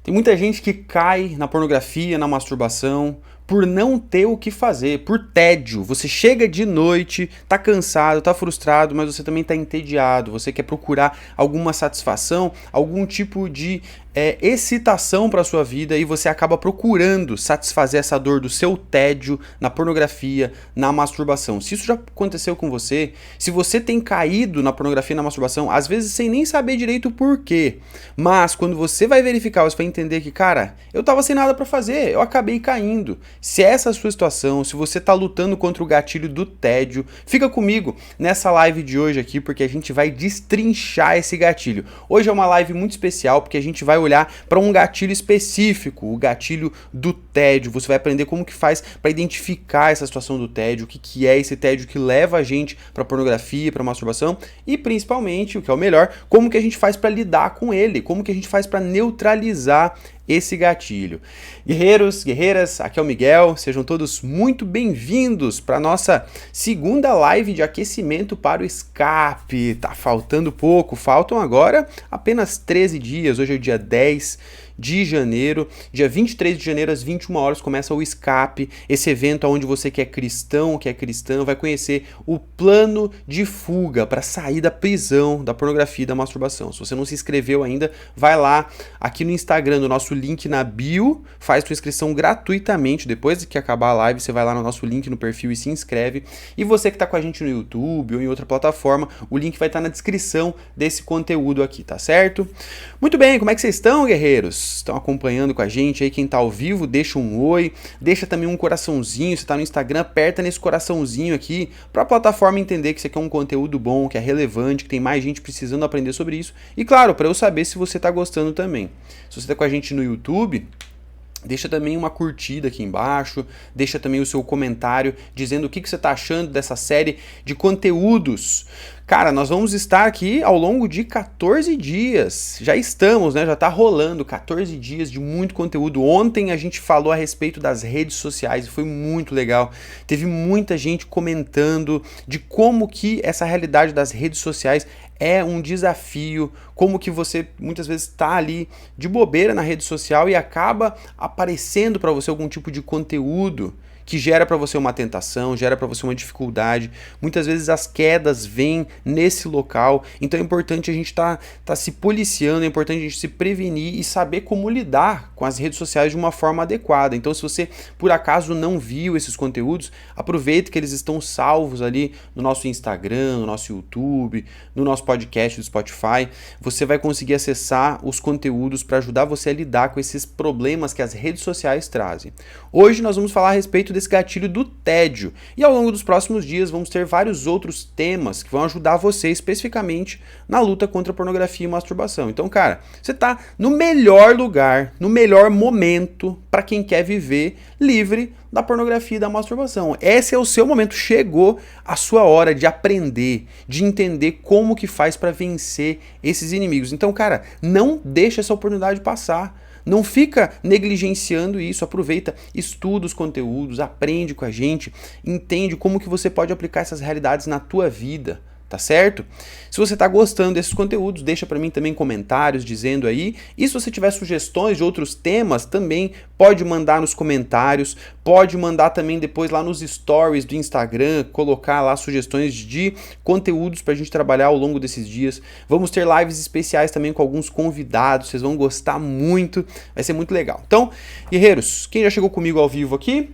Tem muita gente que cai na pornografia, na masturbação, por não ter o que fazer, por tédio. Você chega de noite, tá cansado, tá frustrado, mas você também tá entediado. Você quer procurar alguma satisfação, algum tipo de excitação para sua vida e você acaba procurando satisfazer essa dor do seu tédio na pornografia, na masturbação. Se isso já aconteceu com você, se você tem caído na pornografia e na masturbação, às vezes sem nem saber direito o porquê, mas quando você vai verificar, você vai entender que, cara, eu tava sem nada para fazer, eu acabei caindo. Se essa é a sua situação, se você tá lutando contra o gatilho do tédio, fica comigo nessa live de hoje aqui, porque a gente vai destrinchar esse gatilho. Hoje é uma live muito especial, porque a gente vai olhar para um gatilho específico, o gatilho do tédio. Você vai aprender como que faz para identificar essa situação do tédio, o que, que é esse tédio que leva a gente para pornografia, para masturbação e principalmente, o que é o melhor, como que a gente faz para lidar com ele, como que a gente faz para neutralizar esse gatilho. Guerreiros, guerreiras, aqui é o Miguel, sejam todos muito bem-vindos para nossa segunda live de aquecimento para o escape. Tá faltando pouco, faltam agora apenas 13 dias, hoje é o dia 10 de janeiro, dia 23 de janeiro às 21 horas começa o escape, esse evento onde você que é cristão, que é cristã, vai conhecer o plano de fuga para sair da prisão, da pornografia e da masturbação. Se você não se inscreveu ainda, vai lá aqui no Instagram, no nosso link na bio, faz sua inscrição gratuitamente, depois que acabar a live, você vai lá no nosso link no perfil e se inscreve. E você que está com a gente no YouTube ou em outra plataforma, o link vai estar na descrição desse conteúdo aqui, tá certo? Muito bem, como é que vocês estão, guerreiros? Estão acompanhando com a gente aí, quem tá ao vivo, deixa um oi, deixa também um coraçãozinho, se tá no Instagram, aperta nesse coraçãozinho aqui, para a plataforma entender que isso aqui é um conteúdo bom, que é relevante, que tem mais gente precisando aprender sobre isso, e claro, para eu saber se você tá gostando também. Se você tá com a gente no YouTube, deixa também uma curtida aqui embaixo, deixa também o seu comentário dizendo o que você está achando dessa série de conteúdos. Cara, nós vamos estar aqui ao longo de 14 dias. Já estamos, né? Já tá rolando 14 dias de muito conteúdo. Ontem a gente falou a respeito das redes sociais e foi muito legal. Teve muita gente comentando de como que essa realidade das redes sociais é um desafio, como que você muitas vezes está ali de bobeira na rede social e acaba aparecendo para você algum tipo de conteúdo que gera para você uma tentação, gera para você uma dificuldade. Muitas vezes as quedas vêm nesse local, então é importante a gente tá se policiando, é importante a gente se prevenir e saber como lidar com as redes sociais de uma forma adequada. Então, se você por acaso não viu esses conteúdos, aproveita que eles estão salvos ali no nosso Instagram, no nosso YouTube, no nosso podcast do Spotify. Você vai conseguir acessar os conteúdos para ajudar você a lidar com esses problemas que as redes sociais trazem. Hoje nós vamos falar a respeito desse gatilho do tédio. E ao longo dos próximos dias vamos ter vários outros temas que vão ajudar você especificamente na luta contra a pornografia e masturbação. Então, cara, você tá no melhor lugar, no melhor momento para quem quer viver livre da pornografia e da masturbação. Esse é o seu momento. Chegou a sua hora de aprender, de entender como que faz para vencer esses inimigos. Então, cara, não deixa essa oportunidade passar. Não fica negligenciando isso, aproveita, estuda os conteúdos, aprende com a gente, entende como que você pode aplicar essas realidades na tua vida, tá certo? Se você tá gostando desses conteúdos, deixa para mim também comentários dizendo aí, e se você tiver sugestões de outros temas, também pode mandar nos comentários, pode mandar também depois lá nos stories do Instagram, colocar lá sugestões de conteúdos pra gente trabalhar ao longo desses dias. Vamos ter lives especiais também com alguns convidados, vocês vão gostar muito, vai ser muito legal. Então, guerreiros, quem já chegou comigo ao vivo aqui,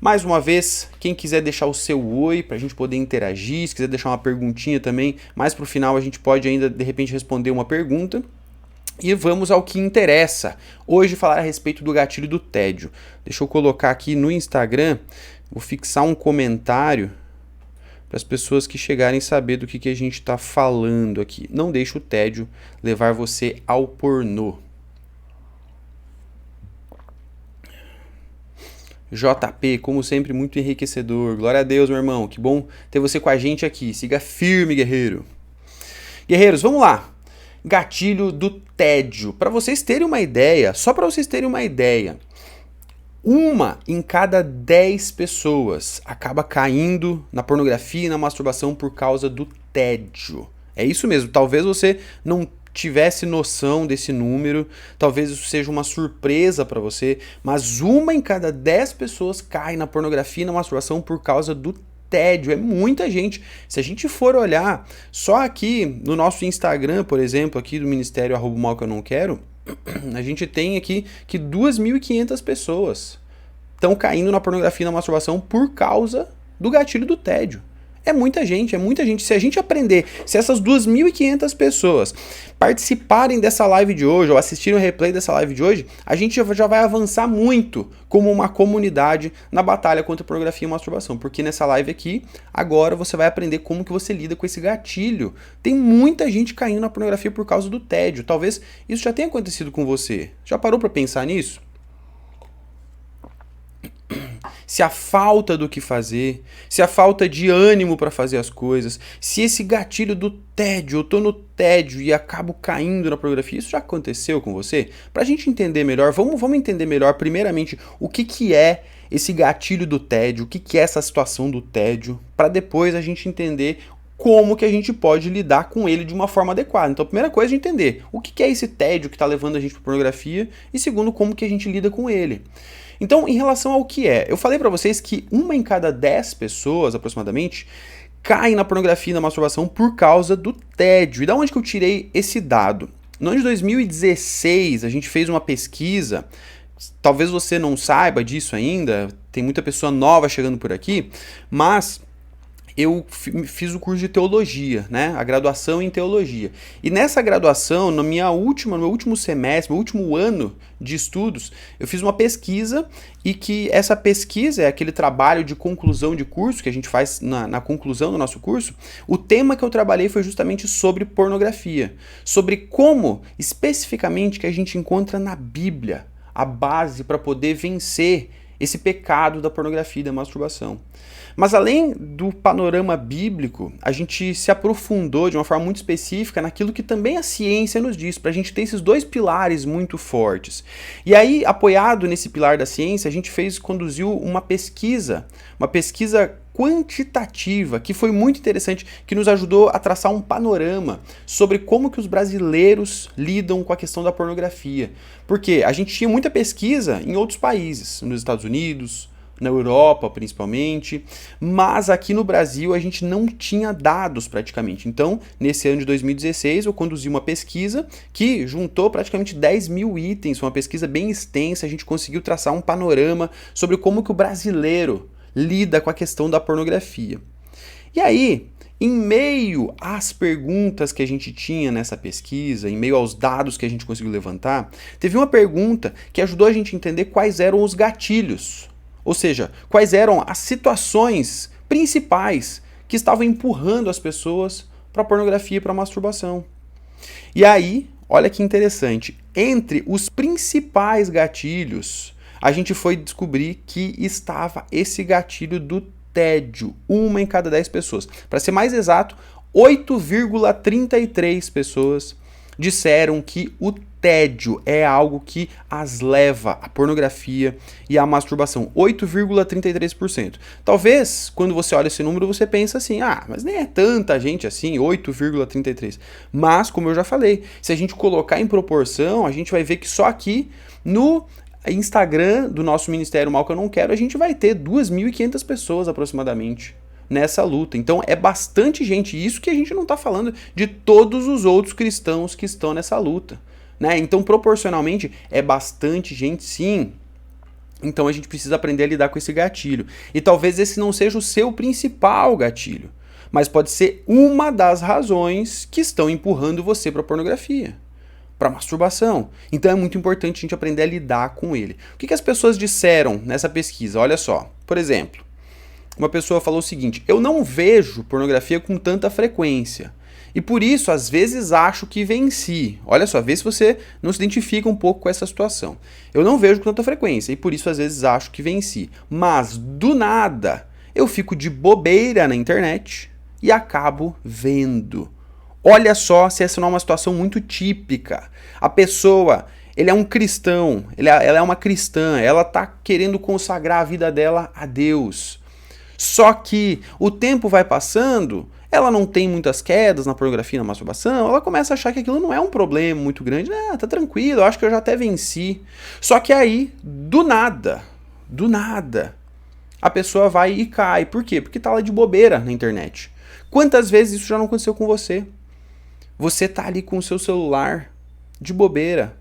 mais uma vez, quem quiser deixar o seu oi para a gente poder interagir, se quiser deixar uma perguntinha também, mais para o final a gente pode ainda de repente responder uma pergunta. E vamos ao que interessa. Hoje falar a respeito do gatilho do tédio. Deixa eu colocar aqui no Instagram, vou fixar um comentário para as pessoas que chegarem saber do que a gente está falando aqui. Não deixe o tédio levar você ao pornô. JP, como sempre, muito enriquecedor. Glória a Deus, meu irmão. Que bom ter você com a gente aqui. Siga firme, guerreiro. Guerreiros, vamos lá. Gatilho do tédio. Para vocês terem uma ideia, só para vocês terem uma ideia, 1 em cada 10 pessoas acaba caindo na pornografia e na masturbação por causa do tédio. É isso mesmo. Talvez você não tivesse noção desse número, talvez isso seja uma surpresa para você, mas 1 em cada 10 pessoas cai na pornografia e na masturbação por causa do tédio. É muita gente. Se a gente for olhar só aqui no nosso Instagram, por exemplo, aqui do Ministério @mal que eu não quero, a gente tem aqui que 2.500 pessoas estão caindo na pornografia e na masturbação por causa do gatilho do tédio. É muita gente, é muita gente. Se a gente aprender, se essas 2.500 pessoas participarem dessa live de hoje ou assistirem o replay dessa live de hoje, a gente já vai avançar muito como uma comunidade na batalha contra a pornografia e masturbação. Porque nessa live aqui, agora você vai aprender como que você lida com esse gatilho. Tem muita gente caindo na pornografia por causa do tédio. Talvez isso já tenha acontecido com você. Já parou para pensar nisso? Se a falta do que fazer, se a falta de ânimo para fazer as coisas, se esse gatilho do tédio, eu tô no tédio e acabo caindo na pornografia, isso já aconteceu com você? Pra gente entender melhor, vamos entender melhor, primeiramente, o que é esse gatilho do tédio, o que é essa situação do tédio, para depois a gente entender como que a gente pode lidar com ele de uma forma adequada. Então, a primeira coisa é entender o que é esse tédio que está levando a gente para pornografia e, segundo, como que a gente lida com ele. Então, em relação ao que é, eu falei para vocês que 1 em cada 10 pessoas, aproximadamente, caem na pornografia e na masturbação por causa do tédio. E da onde que eu tirei esse dado? No ano de 2016, a gente fez uma pesquisa, talvez você não saiba disso ainda, tem muita pessoa nova chegando por aqui, mas eu fiz o curso de teologia, né? A graduação em teologia. E nessa graduação, no meu último semestre, meu último ano de estudos, eu fiz uma pesquisa e que essa pesquisa é aquele trabalho de conclusão de curso que a gente faz na conclusão do nosso curso. O tema que eu trabalhei foi justamente sobre pornografia, sobre como especificamente que a gente encontra na Bíblia a base para poder vencer esse pecado da pornografia e da masturbação. Mas além do panorama bíblico, a gente se aprofundou de uma forma muito específica naquilo que também a ciência nos diz, para a gente ter esses dois pilares muito fortes. E aí, apoiado nesse pilar da ciência, a gente conduziu uma pesquisa quantitativa, que foi muito interessante, que nos ajudou a traçar um panorama sobre como que os brasileiros lidam com a questão da pornografia. Porque a gente tinha muita pesquisa em outros países, nos Estados Unidos, na Europa principalmente, mas aqui no Brasil a gente não tinha dados praticamente. Então, nesse ano de 2016, eu conduzi uma pesquisa que juntou praticamente 10.000 itens, uma pesquisa bem extensa, a gente conseguiu traçar um panorama sobre como que o brasileiro lida com a questão da pornografia. E aí, em meio às perguntas que a gente tinha nessa pesquisa, em meio aos dados que a gente conseguiu levantar, teve uma pergunta que ajudou a gente a entender quais eram os gatilhos. Ou seja, quais eram as situações principais que estavam empurrando as pessoas para a pornografia e para a masturbação. E aí, olha que interessante, entre os principais gatilhos, a gente foi descobrir que estava esse gatilho do tédio, 1 em cada 10 pessoas. Para ser mais exato, 8,33 pessoas disseram que o tédio é algo que as leva à pornografia e à masturbação. 8,33%. Talvez, quando você olha esse número, você pensa assim, mas nem é tanta gente assim, 8,33%. Mas, como eu já falei, se a gente colocar em proporção, a gente vai ver que só aqui no Instagram do nosso Ministério Mal que eu não quero, a gente vai ter 2.500 pessoas aproximadamente nessa luta. Então é bastante gente, isso que a gente não está falando de todos os outros cristãos que estão nessa luta, né? Então proporcionalmente é bastante gente, sim. Então a gente precisa aprender a lidar com esse gatilho. E talvez esse não seja o seu principal gatilho, mas pode ser uma das razões que estão empurrando você para a pornografia, para a masturbação. Então é muito importante a gente aprender a lidar com ele. O que as pessoas disseram nessa pesquisa? Olha só, por exemplo, uma pessoa falou o seguinte: eu não vejo pornografia com tanta frequência e por isso às vezes acho que venci. Olha só, vê se você não se identifica um pouco com essa situação. Eu não vejo com tanta frequência e por isso às vezes acho que venci. Mas do nada eu fico de bobeira na internet e acabo vendo. Olha só se essa não é uma situação muito típica. A pessoa, ele é um cristão, ela é uma cristã, ela está querendo consagrar a vida dela a Deus. Só que o tempo vai passando, ela não tem muitas quedas na pornografia e na masturbação, ela começa a achar que aquilo não é um problema muito grande. Ah, tá tranquilo, eu acho que eu já até venci. Só que aí, do nada, a pessoa vai e cai. Por quê? Porque tá lá de bobeira na internet. Quantas vezes isso já não aconteceu com você? Você tá ali com o seu celular de bobeira,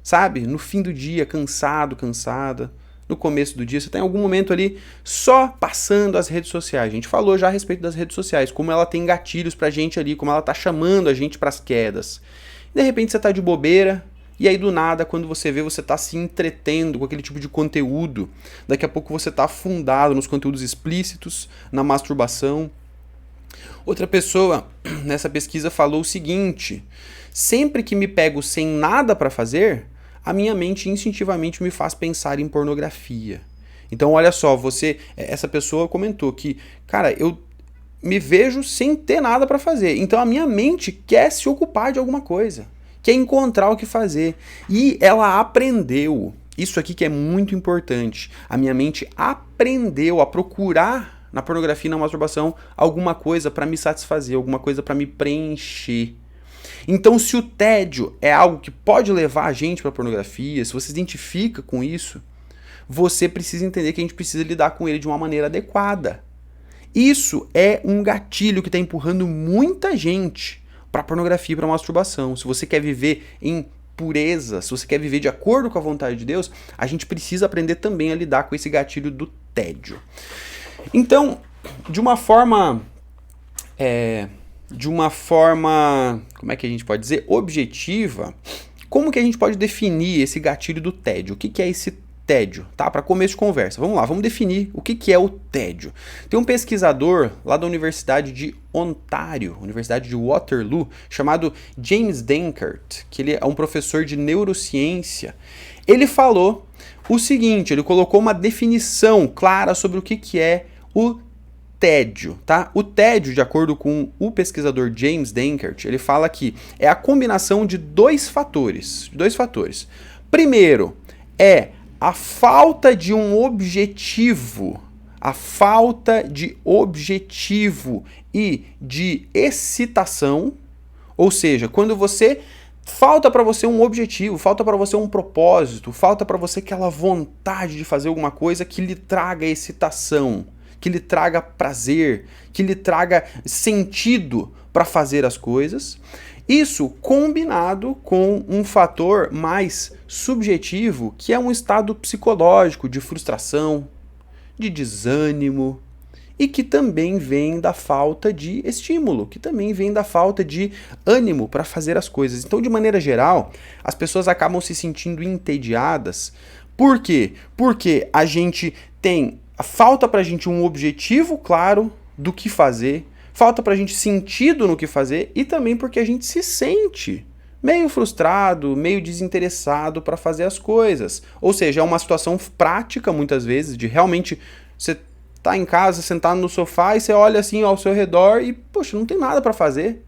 sabe? No fim do dia, cansado, cansada. No começo do dia, você tá em algum momento ali só passando as redes sociais. A gente falou já a respeito das redes sociais, como ela tem gatilhos pra gente ali, como ela tá chamando a gente pras quedas. De repente você tá de bobeira, e aí do nada, quando você vê, você tá se entretendo com aquele tipo de conteúdo. Daqui a pouco você tá afundado nos conteúdos explícitos, na masturbação. Outra pessoa nessa pesquisa falou o seguinte: sempre que me pego sem nada pra fazer, a minha mente instintivamente me faz pensar em pornografia. Então, olha só, essa pessoa comentou que, cara, eu me vejo sem ter nada para fazer. Então, a minha mente quer se ocupar de alguma coisa, quer encontrar o que fazer. E ela aprendeu, isso aqui que é muito importante, a minha mente aprendeu a procurar na pornografia e na masturbação alguma coisa para me satisfazer, alguma coisa para me preencher. Então, se o tédio é algo que pode levar a gente para a pornografia, se você se identifica com isso, você precisa entender que a gente precisa lidar com ele de uma maneira adequada. Isso é um gatilho que está empurrando muita gente para a pornografia e para a masturbação. Se você quer viver em pureza, se você quer viver de acordo com a vontade de Deus, a gente precisa aprender também a lidar com esse gatilho do tédio. Então, de uma forma, como é que a gente pode dizer, objetiva, como que a gente pode definir esse gatilho do tédio? O que é esse tédio? Tá? Para começo de conversa, vamos lá, vamos definir o que é o tédio. Tem um pesquisador lá da Universidade de Ontário, Universidade de Waterloo, chamado James Dankert, que ele é um professor de neurociência. Ele falou o seguinte, ele colocou uma definição clara sobre o que é o tédio, tá? O tédio, de acordo com o pesquisador James Dankert, ele fala que é a combinação de dois fatores. Primeiro, é a falta de um objetivo, e de excitação, ou seja, quando falta para você um objetivo, falta para você um propósito, falta para você aquela vontade de fazer alguma coisa que lhe traga excitação, que lhe traga prazer, que lhe traga sentido para fazer as coisas. Isso combinado com um fator mais subjetivo, que é um estado psicológico de frustração, de desânimo, e que também vem da falta de estímulo, que também vem da falta de ânimo para fazer as coisas. Então, de maneira geral, as pessoas acabam se sentindo entediadas. Por quê? Porque a gente falta pra gente um objetivo claro do que fazer, falta pra gente sentido no que fazer e também porque a gente se sente meio frustrado, meio desinteressado para fazer as coisas. Ou seja, é uma situação prática muitas vezes de realmente você tá em casa, sentado no sofá e você olha assim ao seu redor e, poxa, não tem nada para fazer.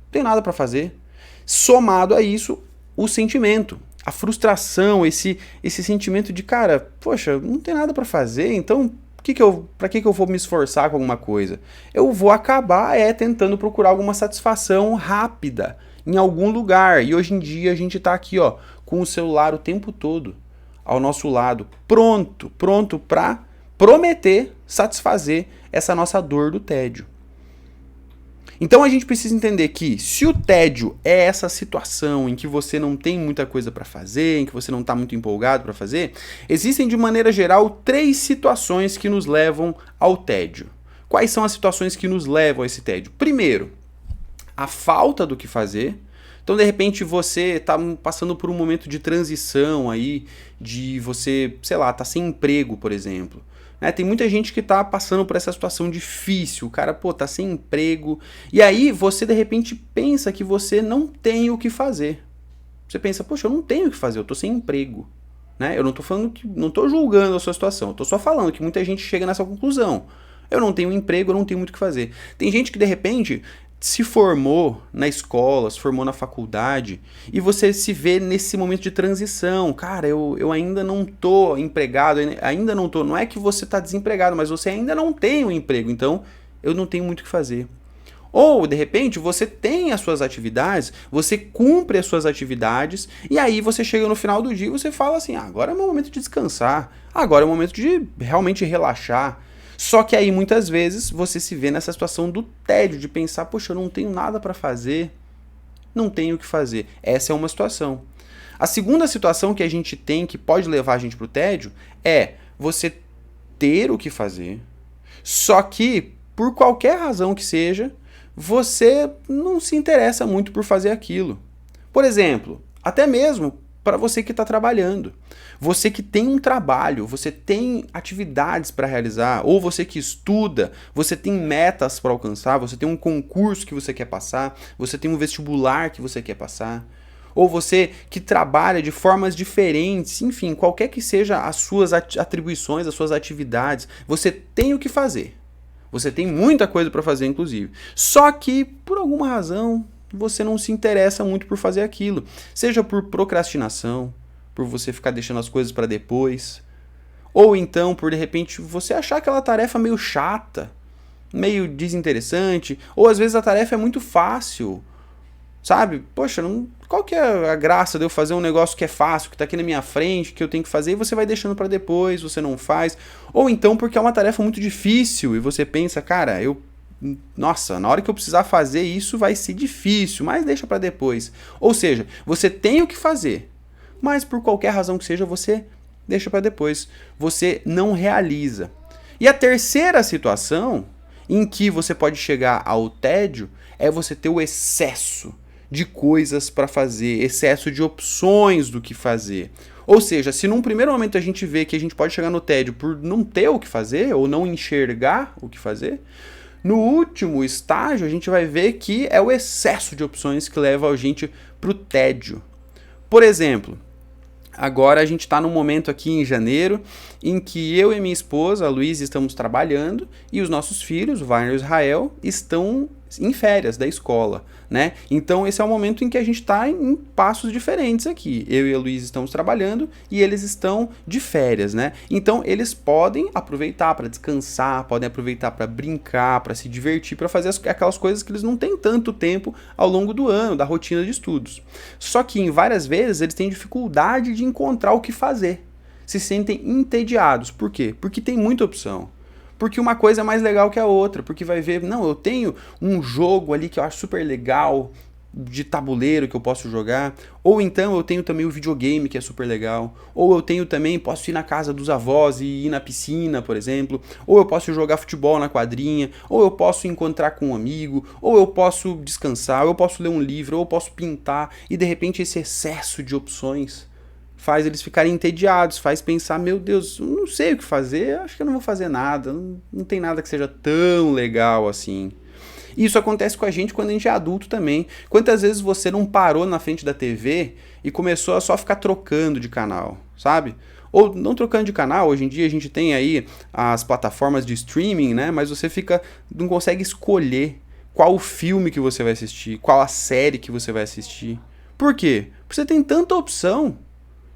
Não tem nada para fazer. Somado a isso, o sentimento, a frustração, esse sentimento de, cara, poxa, não tem nada para fazer, então pra que eu vou me esforçar com alguma coisa? Eu vou acabar tentando procurar alguma satisfação rápida em algum lugar. E hoje em dia a gente tá aqui, ó, com o celular o tempo todo ao nosso lado, pronto para prometer satisfazer essa nossa dor do tédio. Então a gente precisa entender que se o tédio é essa situação em que você não tem muita coisa para fazer, em que você não está muito empolgado para fazer, existem de maneira geral 3 situações que nos levam ao tédio. Quais são as situações que nos levam a esse tédio? Primeiro, a falta do que fazer. Então, de repente, você está passando por um momento de transição aí, de você, sei lá, tá sem emprego, por exemplo. Tem muita gente que tá passando por essa situação difícil, o cara, tá sem emprego, e aí você de repente pensa que você não tem o que fazer. Você pensa, poxa, eu não tenho o que fazer, eu tô sem emprego. Eu não tô falando não tô julgando a sua situação, eu tô só falando que muita gente chega nessa conclusão. Eu não tenho emprego, eu não tenho muito o que fazer. Tem gente que de repente se formou na escola, se formou na faculdade, e você se vê nesse momento de transição. Cara, eu ainda não tô empregado, ainda não tô. Não é que você tá desempregado, mas você ainda não tem um emprego, então eu não tenho muito o que fazer. Ou, de repente, você tem as suas atividades, você cumpre as suas atividades, e aí você chega no final do dia e você fala assim, agora é o momento de descansar, agora é o momento de realmente relaxar. Só que aí, muitas vezes, você se vê nessa situação do tédio, de pensar, poxa, eu não tenho nada para fazer, não tenho o que fazer. Essa é uma situação. A segunda situação que a gente tem, que pode levar a gente para o tédio, é você ter o que fazer, só que, por qualquer razão que seja, você não se interessa muito por fazer aquilo. Por exemplo, até mesmo para você que está trabalhando. Você que tem um trabalho, você tem atividades para realizar, ou você que estuda, você tem metas para alcançar, você tem um concurso que você quer passar, você tem um vestibular que você quer passar, ou você que trabalha de formas diferentes, enfim, qualquer que seja as suas atribuições, as suas atividades, você tem o que fazer. Você tem muita coisa para fazer, inclusive. Só que, por alguma razão, você não se interessa muito por fazer aquilo. Seja por procrastinação, por você ficar deixando as coisas para depois, ou então por, de repente, você achar aquela tarefa meio chata, meio desinteressante, ou às vezes a tarefa é muito fácil, sabe? Poxa, qual que é a graça de eu fazer um negócio que é fácil, que tá aqui na minha frente, que eu tenho que fazer, e você vai deixando para depois, você não faz. Ou então porque é uma tarefa muito difícil e você pensa, cara, nossa, na hora que eu precisar fazer isso vai ser difícil, mas deixa para depois. Ou seja, você tem o que fazer, mas por qualquer razão que seja, você deixa para depois. Você não realiza. E a terceira situação em que você pode chegar ao tédio é você ter o excesso de coisas para fazer, excesso de opções do que fazer. Ou seja, se num primeiro momento a gente vê que a gente pode chegar no tédio por não ter o que fazer ou não enxergar o que fazer, no último estágio a gente vai ver que é o excesso de opções que leva a gente para o tédio. Por exemplo, agora a gente está num momento aqui em janeiro em que eu e minha esposa, a Luísa, estamos trabalhando e os nossos filhos, o Wagner e o Israel, estão em férias da escola, né? Então esse é o momento em que a gente está em passos diferentes aqui. Eu e a Luísa estamos trabalhando e eles estão de férias, né? Então eles podem aproveitar para descansar, podem aproveitar para brincar, para se divertir, para fazer aquelas coisas que eles não têm tanto tempo ao longo do ano, da rotina de estudos. Só que em várias vezes eles têm dificuldade de encontrar o que fazer. Se sentem entediados. Por quê? Porque tem muita opção. Porque uma coisa é mais legal que a outra, porque vai ver, não, eu tenho um jogo ali que eu acho super legal, de tabuleiro que eu posso jogar, ou então eu tenho também o videogame que é super legal, ou eu tenho também, posso ir na casa dos avós e ir na piscina, por exemplo, ou eu posso jogar futebol na quadrinha, ou eu posso encontrar com um amigo, ou eu posso descansar, ou eu posso ler um livro, ou eu posso pintar, e de repente esse excesso de opções faz eles ficarem entediados, faz pensar, meu Deus, eu não sei o que fazer, acho que eu não vou fazer nada, não tem nada que seja tão legal assim. Isso acontece com a gente quando a gente é adulto também. Quantas vezes você não parou na frente da TV e começou a só ficar trocando de canal, sabe? Ou não trocando de canal, hoje em dia a gente tem aí as plataformas de streaming, né? Mas você não consegue escolher qual o filme que você vai assistir, qual a série que você vai assistir. Por quê? Porque você tem tanta opção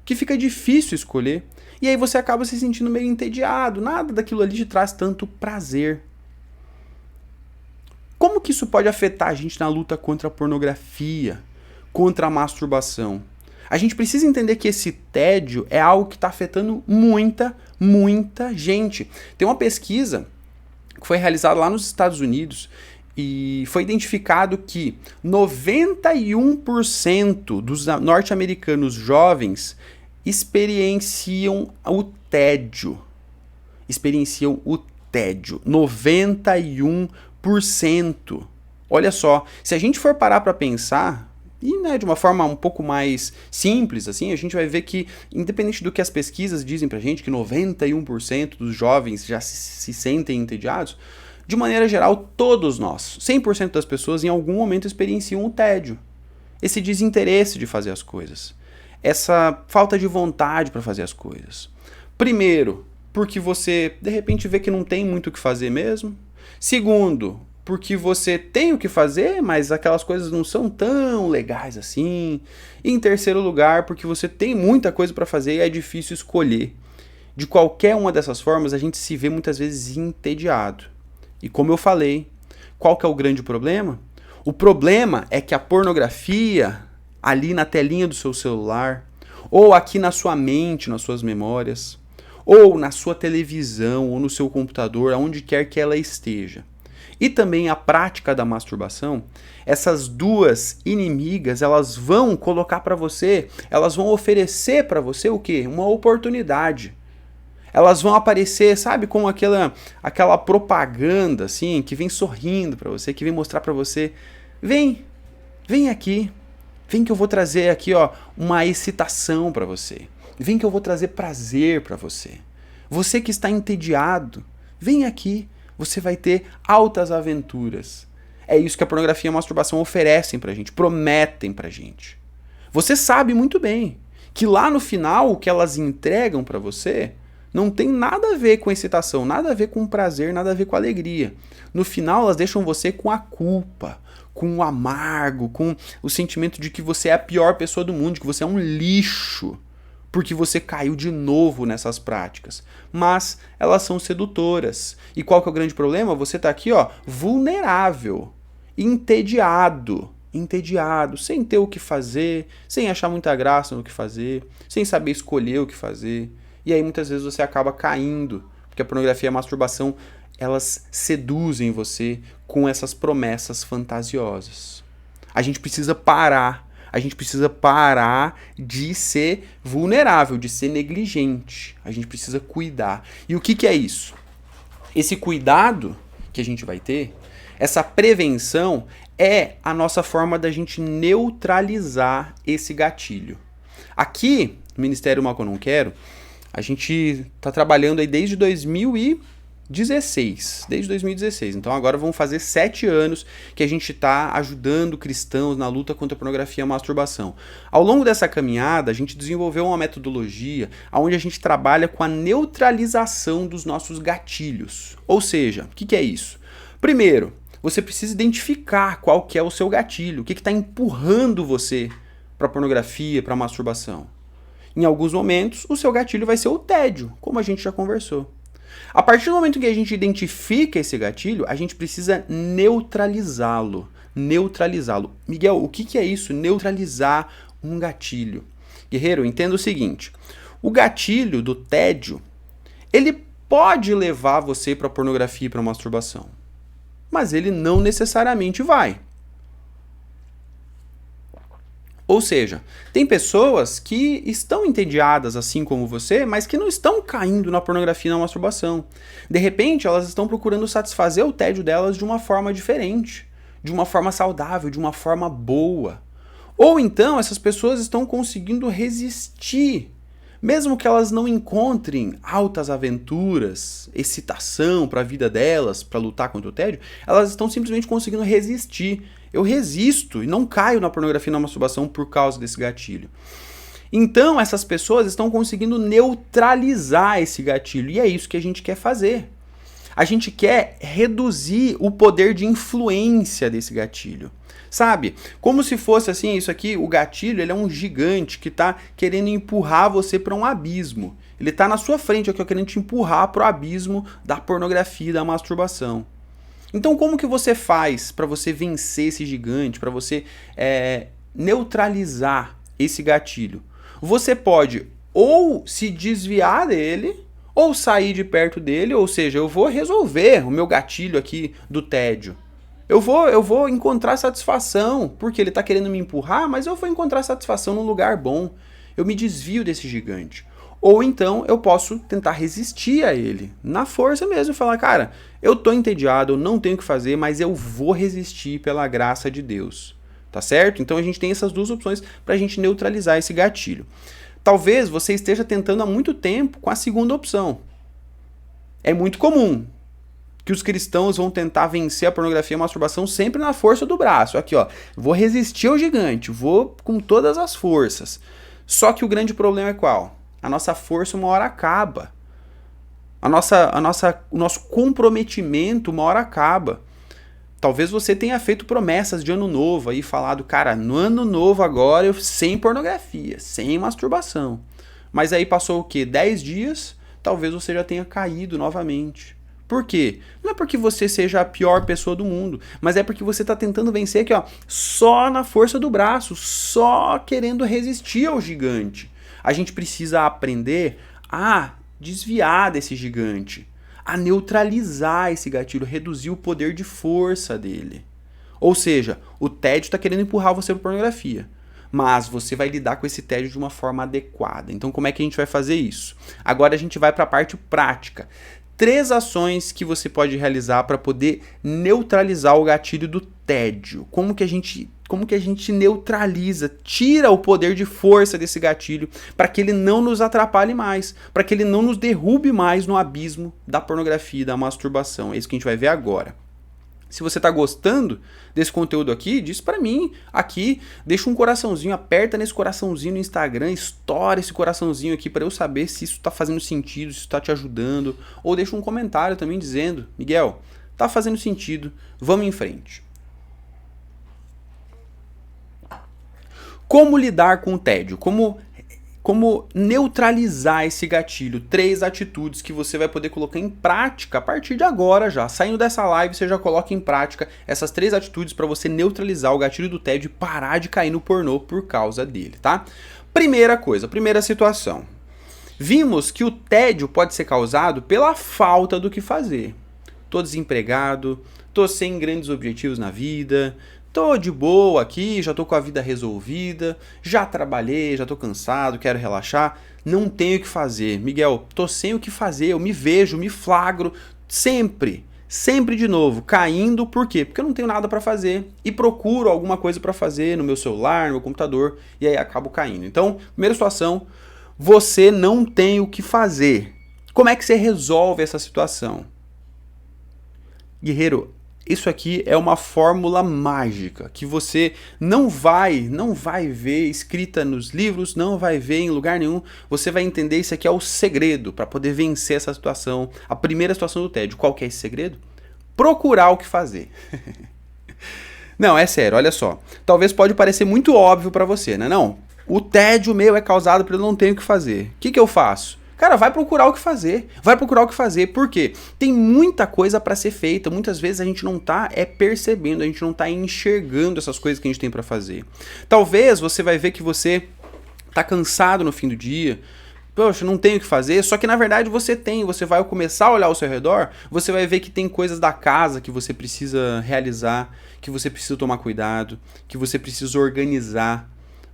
que fica difícil escolher, e aí você acaba se sentindo meio entediado, nada daquilo ali te traz tanto prazer. Como que isso pode afetar a gente na luta contra a pornografia, contra a masturbação? A gente precisa entender que esse tédio é algo que está afetando muita gente. Tem uma pesquisa que foi realizada lá nos Estados Unidos e foi identificado que 91% dos norte-americanos jovens experienciam o tédio. 91%. Olha só, se a gente for parar para pensar, e né, de uma forma um pouco mais simples, assim, a gente vai ver que, independente do que as pesquisas dizem pra gente, que 91% dos jovens já se sentem entediados, de maneira geral, todos nós, 100% das pessoas, em algum momento experienciam o tédio. Esse desinteresse de fazer as coisas. Essa falta de vontade para fazer as coisas. Primeiro, porque você, de repente, vê que não tem muito o que fazer mesmo. Segundo, porque você tem o que fazer, mas aquelas coisas não são tão legais assim. E em terceiro lugar, porque você tem muita coisa para fazer e é difícil escolher. De qualquer uma dessas formas, a gente se vê muitas vezes entediado. E como eu falei, Qual que é o grande problema? O problema é que a pornografia, ali na telinha do seu celular, ou aqui na sua mente, nas suas memórias, ou na sua televisão, ou no seu computador, aonde quer que ela esteja, e também a prática da masturbação, essas duas inimigas, elas vão colocar para você, elas vão oferecer para você o quê? Uma oportunidade. Elas vão aparecer, sabe, como aquela propaganda, assim, que vem sorrindo para você, que vem mostrar para você, vem aqui, vem que eu vou trazer aqui, ó, uma excitação para você. Vem que eu vou trazer prazer para você. Você que está entediado, vem aqui, você vai ter altas aventuras. É isso que a pornografia e a masturbação oferecem pra gente, prometem pra gente. Você sabe muito bem que lá no final o que elas entregam pra você não tem nada a ver com excitação, nada a ver com prazer, nada a ver com alegria. No final, elas deixam você com a culpa, com o amargo, com o sentimento de que você é a pior pessoa do mundo, de que você é um lixo, porque você caiu de novo nessas práticas. Mas elas são sedutoras. E qual que é o grande problema? Você tá aqui, ó, vulnerável, entediado, sem ter o que fazer, sem achar muita graça no que fazer, sem saber escolher o que fazer. E aí muitas vezes você acaba caindo, porque a pornografia e a masturbação, elas seduzem você com essas promessas fantasiosas. A gente precisa parar de ser vulnerável, de ser negligente. A gente precisa cuidar. E o que é isso? Esse cuidado que a gente vai ter, essa prevenção, é a nossa forma da gente neutralizar esse gatilho. Aqui, no Ministério Mal Que Eu Não Quero, a gente está trabalhando aí desde 2016. Então agora vão fazer 7 anos que a gente está ajudando cristãos na luta contra a pornografia e a masturbação. Ao longo dessa caminhada, a gente desenvolveu uma metodologia onde a gente trabalha com a neutralização dos nossos gatilhos. Ou seja, o que é isso? Primeiro, você precisa identificar qual que é o seu gatilho, o que está empurrando você para a pornografia, para a masturbação. Em alguns momentos, o seu gatilho vai ser o tédio, como a gente já conversou. A partir do momento que a gente identifica esse gatilho, a gente precisa neutralizá-lo. Miguel, o que é isso? Neutralizar um gatilho. Guerreiro, entenda o seguinte. O gatilho do tédio, ele pode levar você para a pornografia e para a masturbação. Mas ele não necessariamente vai. Ou seja, tem pessoas que estão entediadas assim como você, mas que não estão caindo na pornografia e na masturbação. De repente, elas estão procurando satisfazer o tédio delas de uma forma diferente, de uma forma saudável, de uma forma boa. Ou então, essas pessoas estão conseguindo resistir, mesmo que elas não encontrem altas aventuras, excitação para a vida delas, para lutar contra o tédio, elas estão simplesmente conseguindo resistir. Eu resisto e não caio na pornografia e na masturbação por causa desse gatilho. Então, essas pessoas estão conseguindo neutralizar esse gatilho. E é isso que a gente quer fazer. A gente quer reduzir o poder de influência desse gatilho. Sabe? Como se fosse assim, isso aqui, o gatilho, ele é um gigante que está querendo empurrar você para um abismo. Ele está na sua frente aqui, querendo te empurrar para o abismo da pornografia e da masturbação. Então, como que você faz para você vencer esse gigante, para você neutralizar esse gatilho? Você pode ou se desviar dele, ou sair de perto dele, ou seja, eu vou resolver o meu gatilho aqui do tédio. Eu vou encontrar satisfação, porque ele está querendo me empurrar, mas eu vou encontrar satisfação num lugar bom. Eu me desvio desse gigante. Ou então eu posso tentar resistir a ele, na força mesmo, falar, cara, eu tô entediado, eu não tenho o que fazer, mas eu vou resistir pela graça de Deus, tá certo? Então a gente tem essas duas opções pra gente neutralizar esse gatilho. Talvez você esteja tentando há muito tempo com a segunda opção. É muito comum que os cristãos vão tentar vencer a pornografia e a masturbação sempre na força do braço. Aqui, ó, vou resistir ao gigante, vou com todas as forças. Só que o grande problema é qual? A nossa força uma hora acaba. O nosso comprometimento uma hora acaba. Talvez você tenha feito promessas de ano novo aí, falado, cara, no ano novo agora eu sem pornografia, sem masturbação. Mas aí passou o quê? 10 dias, talvez você já tenha caído novamente. Por quê? Não é porque você seja a pior pessoa do mundo, mas é porque você está tentando vencer aqui, ó, só na força do braço, só querendo resistir ao gigante. A gente precisa aprender a desviar desse gigante, a neutralizar esse gatilho, reduzir o poder de força dele. Ou seja, o tédio está querendo empurrar você para pornografia, mas você vai lidar com esse tédio de uma forma adequada. Então, como é que a gente vai fazer isso? Agora a gente vai para a parte prática. 3 ações que você pode realizar para poder neutralizar o gatilho do tédio. Como que a gente neutraliza, tira o poder de força desse gatilho para que ele não nos atrapalhe mais, para que ele não nos derrube mais no abismo da pornografia e da masturbação. É isso que a gente vai ver agora. Se você está gostando desse conteúdo aqui, diz para mim aqui, deixa um coraçãozinho, aperta nesse coraçãozinho no Instagram, estoura esse coraçãozinho aqui para eu saber se isso está fazendo sentido, se isso está te ajudando, ou deixa um comentário também dizendo, Miguel, tá fazendo sentido, vamos em frente. Como lidar com o tédio? Como neutralizar esse gatilho? 3 atitudes que você vai poder colocar em prática a partir de agora já. Saindo dessa live, você já coloca em prática essas 3 atitudes para você neutralizar o gatilho do tédio e parar de cair no pornô por causa dele, tá? Primeira coisa, primeira situação. Vimos que o tédio pode ser causado pela falta do que fazer. Tô desempregado, tô sem grandes objetivos na vida, tô de boa aqui, já tô com a vida resolvida, já trabalhei, já tô cansado, quero relaxar, não tenho o que fazer. Miguel, tô sem o que fazer, eu me vejo, me flagro sempre de novo, caindo, por quê? Porque eu não tenho nada para fazer e procuro alguma coisa para fazer no meu celular, no meu computador e aí acabo caindo. Então, primeira situação, você não tem o que fazer. Como é que você resolve essa situação? Guerreiro, isso aqui é uma fórmula mágica que você não vai ver escrita nos livros, não vai ver em lugar nenhum. Você vai entender, isso aqui é o segredo para poder vencer essa situação, a primeira situação do tédio. Qual que é esse segredo? Procurar o que fazer. Não, é sério, olha só. Talvez pode parecer muito óbvio para você, né? Não, o tédio meu é causado porque eu não tenho o que fazer. O que eu faço? Cara, vai procurar o que fazer. Vai procurar o que fazer. Por quê? Tem muita coisa para ser feita. Muitas vezes a gente não tá percebendo, a gente não tá enxergando essas coisas que a gente tem para fazer. Talvez você vai ver que você tá cansado no fim do dia. Poxa, não tenho o que fazer. Só que na verdade você tem. Você vai começar a olhar ao seu redor, você vai ver que tem coisas da casa que você precisa realizar, que você precisa tomar cuidado, que você precisa organizar.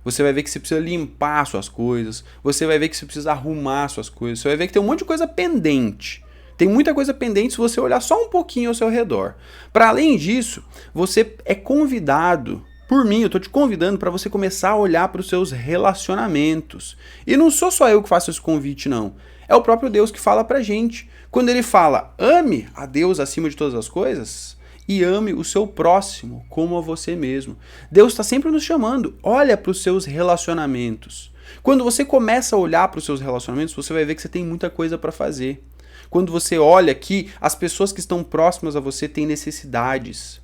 Você vai ver que você precisa limpar suas coisas, você vai ver que você precisa arrumar suas coisas, você vai ver que tem um monte de coisa pendente. Tem muita coisa pendente se você olhar só um pouquinho ao seu redor. Para além disso, você é convidado, por mim, eu tô te convidando para você começar a olhar para os seus relacionamentos. E não sou só eu que faço esse convite, não. É o próprio Deus que fala pra gente. Quando ele fala, ame a Deus acima de todas as coisas, e ame o seu próximo como a você mesmo. Deus está sempre nos chamando. Olha para os seus relacionamentos. Quando você começa a olhar para os seus relacionamentos, você vai ver que você tem muita coisa para fazer. Quando você olha que as pessoas que estão próximas a você têm necessidades.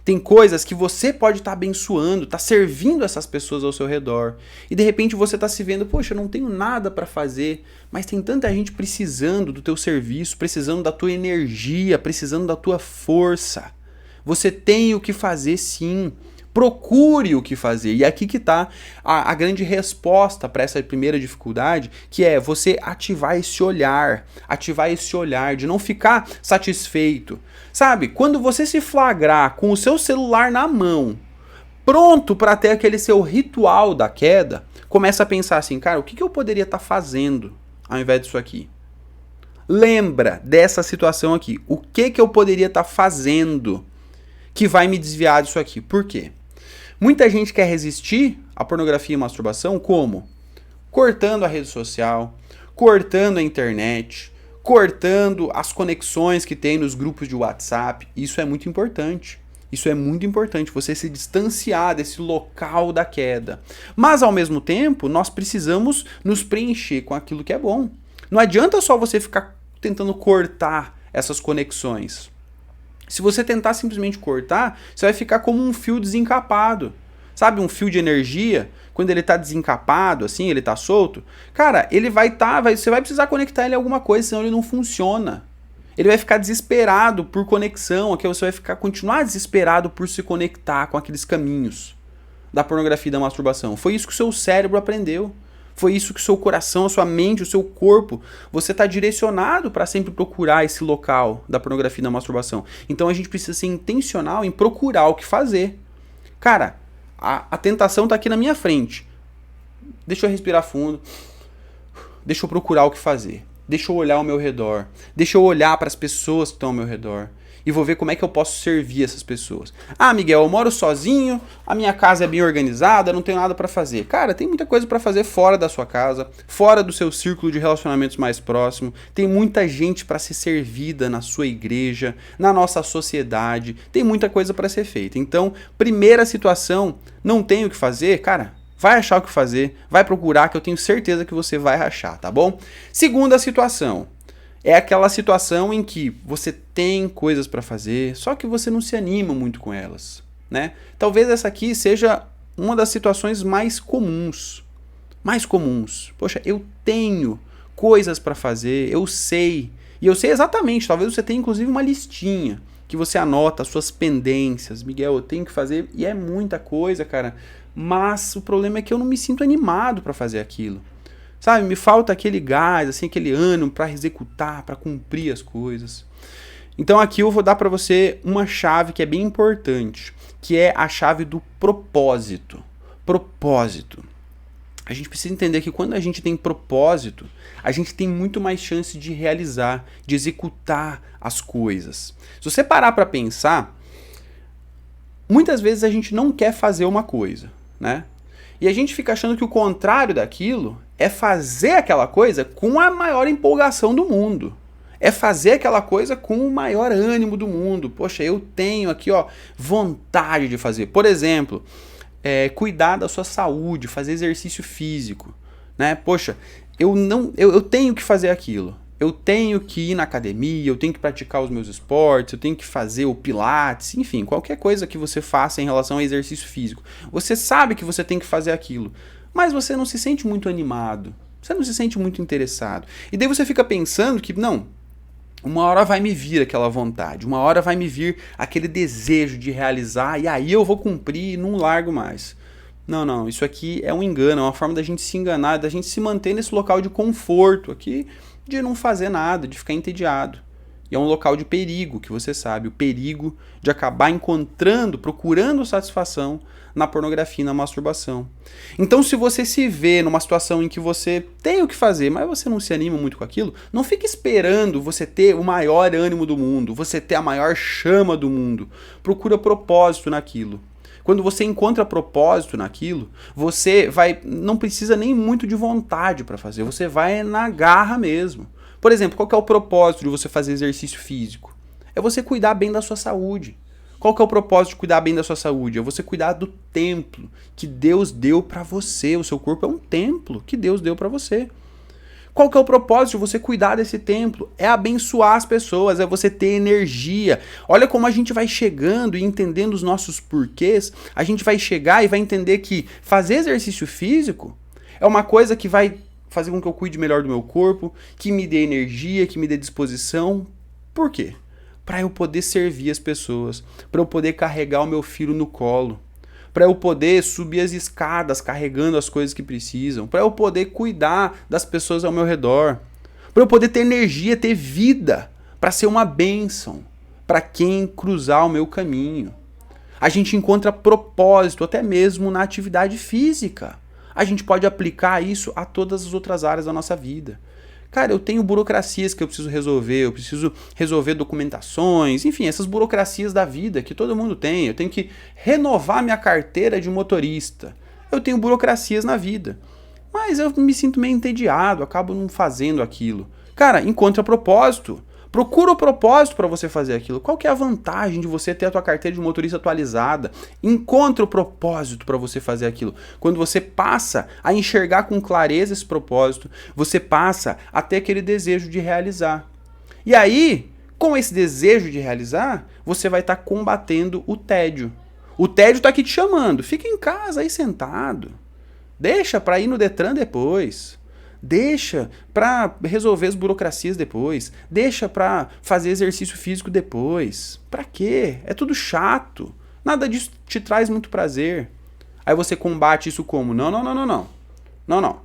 Tem coisas que você pode estar abençoando, estar servindo essas pessoas ao seu redor. E de repente você está se vendo, poxa, eu não tenho nada para fazer, mas tem tanta gente precisando do teu serviço, precisando da tua energia, precisando da tua força. Você tem o que fazer sim. Procure o que fazer. E aqui que está a grande resposta para essa primeira dificuldade, que é você ativar esse olhar de não ficar satisfeito. Sabe, quando você se flagrar com o seu celular na mão, pronto para ter aquele seu ritual da queda, começa a pensar assim, cara, o que eu poderia estar fazendo ao invés disso aqui? Lembra dessa situação aqui. O que eu poderia estar fazendo que vai me desviar disso aqui? Por quê? Muita gente quer resistir à pornografia e masturbação como? Cortando a rede social, cortando a internet, cortando as conexões que tem nos grupos de WhatsApp. Isso é muito importante. Isso é muito importante, você se distanciar desse local da queda. Mas, ao mesmo tempo, nós precisamos nos preencher com aquilo que é bom. Não adianta só você ficar tentando cortar essas conexões. Se você tentar simplesmente cortar, você vai ficar como um fio desencapado. Sabe, um fio de energia, quando ele está desencapado, assim, ele está solto, cara, ele você vai precisar conectar ele a alguma coisa, senão ele não funciona. Ele vai ficar desesperado por conexão, aqui você vai continuar desesperado por se conectar com aqueles caminhos da pornografia e da masturbação. Foi isso que o seu cérebro aprendeu. Foi isso que o seu coração, a sua mente, o seu corpo, você está direcionado para sempre procurar esse local da pornografia e da masturbação. Então a gente precisa ser intencional em procurar o que fazer. Cara, a tentação está aqui na minha frente. Deixa eu respirar fundo. Deixa eu procurar o que fazer. Deixa eu olhar ao meu redor. Deixa eu olhar para as pessoas que estão ao meu redor. E vou ver como é que eu posso servir essas pessoas. Ah, Miguel, eu moro sozinho, a minha casa é bem organizada, não tenho nada para fazer. Cara, tem muita coisa para fazer fora da sua casa, fora do seu círculo de relacionamentos mais próximo. Tem muita gente para ser servida na sua igreja, na nossa sociedade. Tem muita coisa para ser feita. Então, primeira situação, não tem o que fazer, cara, vai achar o que fazer, vai procurar, que eu tenho certeza que você vai achar, tá bom? Segunda situação. É aquela situação em que você tem coisas para fazer, só que você não se anima muito com elas, né? Talvez essa aqui seja uma das situações mais comuns. Mais comuns. Poxa, eu tenho coisas para fazer, eu sei. E eu sei exatamente, talvez você tenha inclusive uma listinha que você anota as suas pendências. Miguel, eu tenho que fazer, e é muita coisa, cara. Mas o problema é que eu não me sinto animado para fazer aquilo. Sabe, me falta aquele gás, assim, aquele ânimo para executar, para cumprir as coisas. Então aqui eu vou dar para você uma chave que é bem importante, que é a chave do propósito. Propósito. A gente precisa entender que quando a gente tem propósito, a gente tem muito mais chance de realizar, de executar as coisas. Se você parar para pensar, muitas vezes a gente não quer fazer uma coisa, né? E a gente fica achando que o contrário daquilo é fazer aquela coisa com a maior empolgação do mundo. É fazer aquela coisa com o maior ânimo do mundo. Poxa, eu tenho aqui, ó, vontade de fazer. Por exemplo, cuidar da sua saúde, fazer exercício físico, né? Poxa, eu tenho que fazer aquilo. Eu tenho que ir na academia, eu tenho que praticar os meus esportes, eu tenho que fazer o pilates, enfim, qualquer coisa que você faça em relação a exercício físico. Você sabe que você tem que fazer aquilo, mas você não se sente muito animado, você não se sente muito interessado. E daí você fica pensando que, não, uma hora vai me vir aquela vontade, uma hora vai me vir aquele desejo de realizar, e aí eu vou cumprir e não largo mais. Não, isso aqui é um engano, é uma forma da gente se enganar, da gente se manter nesse local de conforto aqui, de não fazer nada, de ficar entediado. E é um local de perigo, que você sabe, o perigo de acabar procurando satisfação na pornografia e na masturbação. Então, se você se vê numa situação em que você tem o que fazer, mas você não se anima muito com aquilo, não fique esperando você ter o maior ânimo do mundo, você ter a maior chama do mundo. Procura propósito naquilo. Quando você encontra propósito naquilo, você não precisa nem muito de vontade para fazer, você vai na garra mesmo. Por exemplo, qual que é o propósito de você fazer exercício físico? É você cuidar bem da sua saúde. Qual que é o propósito de cuidar bem da sua saúde? É você cuidar do templo que Deus deu para você. O seu corpo é um templo que Deus deu para você. Qual que é o propósito de você cuidar desse templo? É abençoar as pessoas, é você ter energia. Olha como a gente vai chegando e entendendo os nossos porquês. A gente vai chegar e vai entender que fazer exercício físico é uma coisa que vai fazer com que eu cuide melhor do meu corpo, que me dê energia, que me dê disposição. Por quê? Para eu poder servir as pessoas, para eu poder carregar o meu filho no colo, para eu poder subir as escadas carregando as coisas que precisam, para eu poder cuidar das pessoas ao meu redor, para eu poder ter energia, ter vida, para ser uma bênção para quem cruzar o meu caminho. A gente encontra propósito até mesmo na atividade física. A gente pode aplicar isso a todas as outras áreas da nossa vida. Cara, eu tenho burocracias que eu preciso resolver documentações, enfim, essas burocracias da vida que todo mundo tem. Eu tenho que renovar minha carteira de motorista. Eu tenho burocracias na vida. Mas eu me sinto meio entediado, acabo não fazendo aquilo. Cara, encontra propósito. Procura o propósito para você fazer aquilo. Qual que é a vantagem de você ter a tua carteira de motorista atualizada? Encontra o propósito para você fazer aquilo. Quando você passa a enxergar com clareza esse propósito, você passa a ter aquele desejo de realizar. E aí, com esse desejo de realizar, você vai estar combatendo o tédio. O tédio está aqui te chamando. Fica em casa aí sentado. Deixa para ir no Detran depois. Deixa para resolver as burocracias depois. Deixa para fazer exercício físico depois. Para quê? É tudo chato. Nada disso te traz muito prazer. Aí você combate isso como? Não, não, não, não, não. Não, não.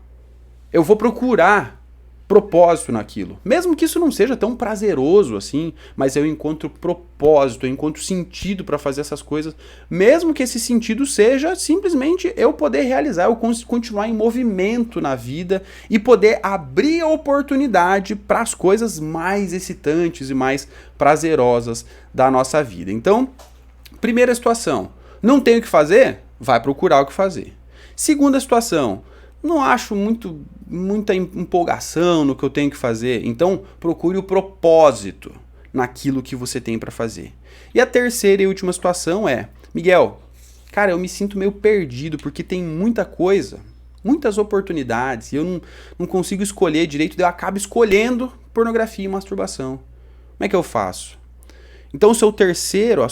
Eu vou procurar propósito naquilo. Mesmo que isso não seja tão prazeroso assim, mas eu encontro propósito, eu encontro sentido para fazer essas coisas, mesmo que esse sentido seja simplesmente eu poder realizar, eu continuar em movimento na vida e poder abrir a oportunidade para as coisas mais excitantes e mais prazerosas da nossa vida. Então, primeira situação, não tenho o que fazer? Vai procurar o que fazer. Segunda situação, não acho muita empolgação no que eu tenho que fazer, então procure o propósito naquilo que você tem para fazer. E a terceira e última situação é, Miguel, cara, eu me sinto meio perdido porque tem muita coisa, muitas oportunidades, e eu não consigo escolher direito, daí eu acabo escolhendo pornografia e masturbação. Como é que eu faço? Então o seu terceiro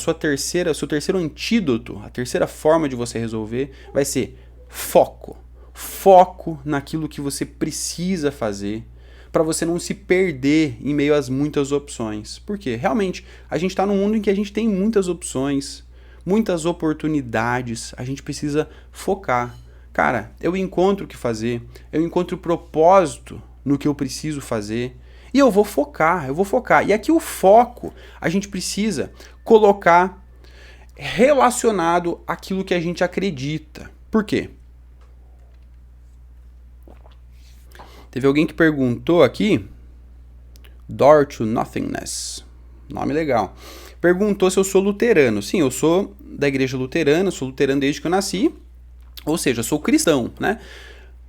antídoto, a terceira forma de você resolver vai ser foco. Foco naquilo que você precisa fazer para você não se perder em meio às muitas opções. Porque realmente a gente está num mundo em que a gente tem muitas opções, muitas oportunidades, a gente precisa focar. Cara, eu encontro o que fazer, eu encontro propósito no que eu preciso fazer e eu vou focar. E aqui o foco a gente precisa colocar relacionado àquilo que a gente acredita. Por quê? Teve alguém que perguntou aqui, Door to Nothingness, nome legal, perguntou se eu sou luterano. Sim, eu sou da igreja luterana, sou luterano desde que eu nasci, ou seja, sou cristão, né?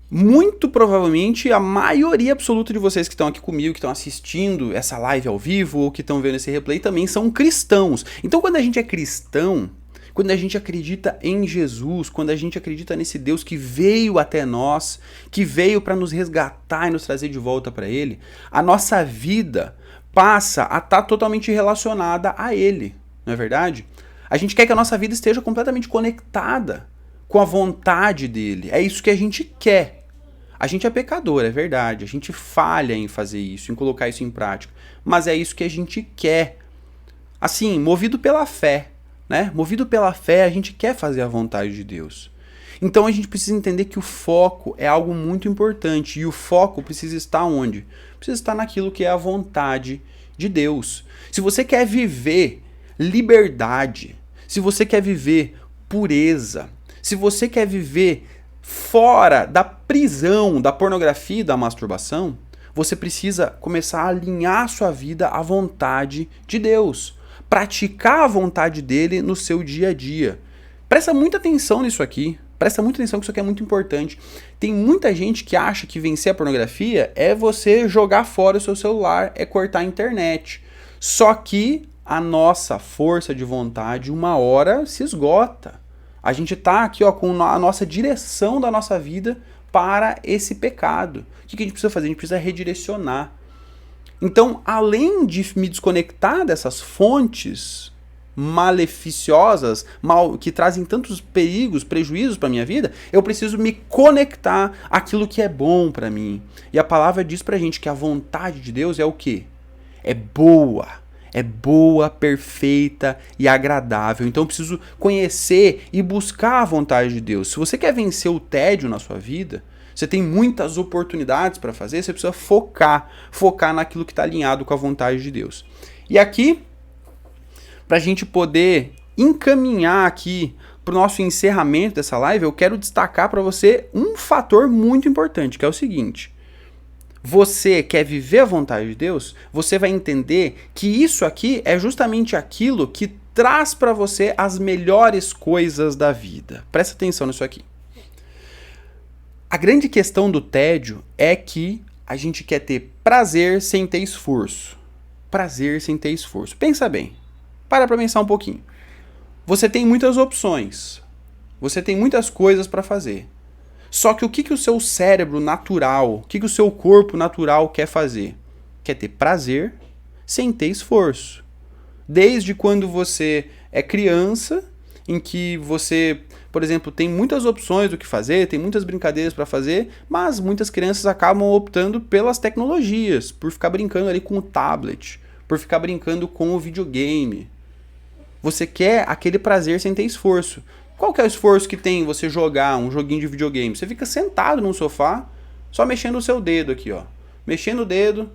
Muito provavelmente a maioria absoluta de vocês que estão aqui comigo, que estão assistindo essa live ao vivo, ou que estão vendo esse replay, também são cristãos. Então quando a gente é cristão, quando a gente acredita em Jesus, quando a gente acredita nesse Deus que veio até nós, que veio para nos resgatar e nos trazer de volta para Ele, a nossa vida passa a estar totalmente relacionada a Ele, não é verdade? A gente quer que a nossa vida esteja completamente conectada com a vontade dEle, é isso que a gente quer. A gente é pecador, é verdade, a gente falha em fazer isso, em colocar isso em prática, mas é isso que a gente quer. Assim, movido pela fé. Né? Movido pela fé, a gente quer fazer a vontade de Deus. Então a gente precisa entender que o foco é algo muito importante. E o foco precisa estar onde? Precisa estar naquilo que é a vontade de Deus. Se você quer viver liberdade, se você quer viver pureza, se você quer viver fora da prisão, da pornografia e da masturbação, você precisa começar a alinhar a sua vida à vontade de Deus. Praticar a vontade dele no seu dia a dia. Presta muita atenção nisso aqui. Presta muita atenção que isso aqui é muito importante. Tem muita gente que acha que vencer a pornografia é você jogar fora o seu celular, é cortar a internet. Só que a nossa força de vontade uma hora se esgota. A gente tá aqui com a nossa direção da nossa vida para esse pecado. O que a gente precisa fazer? A gente precisa redirecionar. Então, além de me desconectar dessas fontes maleficiosas, que trazem tantos perigos, prejuízos para minha vida, eu preciso me conectar àquilo que é bom para mim. E a palavra diz pra gente que a vontade de Deus é o quê? É boa, perfeita e agradável. Então eu preciso conhecer e buscar a vontade de Deus. Se você quer vencer o tédio na sua vida, você tem muitas oportunidades para fazer, você precisa focar naquilo que está alinhado com a vontade de Deus. E aqui, para a gente poder encaminhar aqui para o nosso encerramento dessa live, eu quero destacar para você um fator muito importante, que é o seguinte: você quer viver a vontade de Deus, você vai entender que isso aqui é justamente aquilo que traz para você as melhores coisas da vida. Presta atenção nisso aqui. A grande questão do tédio é que a gente quer ter prazer sem ter esforço. Prazer sem ter esforço. Pensa bem. Para pensar um pouquinho. Você tem muitas opções. Você tem muitas coisas para fazer. Só que o que o seu cérebro natural, o que o seu corpo natural quer fazer? Quer ter prazer sem ter esforço. Desde quando você é criança, em que você, por exemplo, tem muitas opções do que fazer, tem muitas brincadeiras para fazer, mas muitas crianças acabam optando pelas tecnologias, por ficar brincando ali com o tablet, por ficar brincando com o videogame. Você quer aquele prazer sem ter esforço. Qual que é o esforço que tem você jogar um joguinho de videogame? Você fica sentado num sofá, só mexendo o seu dedo aqui, ó. Mexendo o dedo,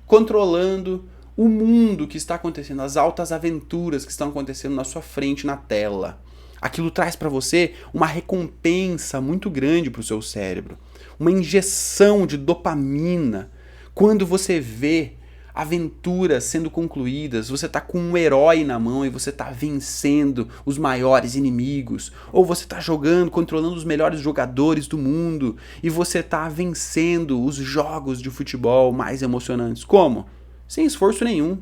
controlando o mundo que está acontecendo, as altas aventuras que estão acontecendo na sua frente, na tela. Aquilo traz para você uma recompensa muito grande para o seu cérebro. Uma injeção de dopamina. Quando você vê aventuras sendo concluídas, você tá com um herói na mão e você tá vencendo os maiores inimigos, ou você tá jogando, controlando os melhores jogadores do mundo e você tá vencendo os jogos de futebol mais emocionantes. Como? Sem esforço nenhum.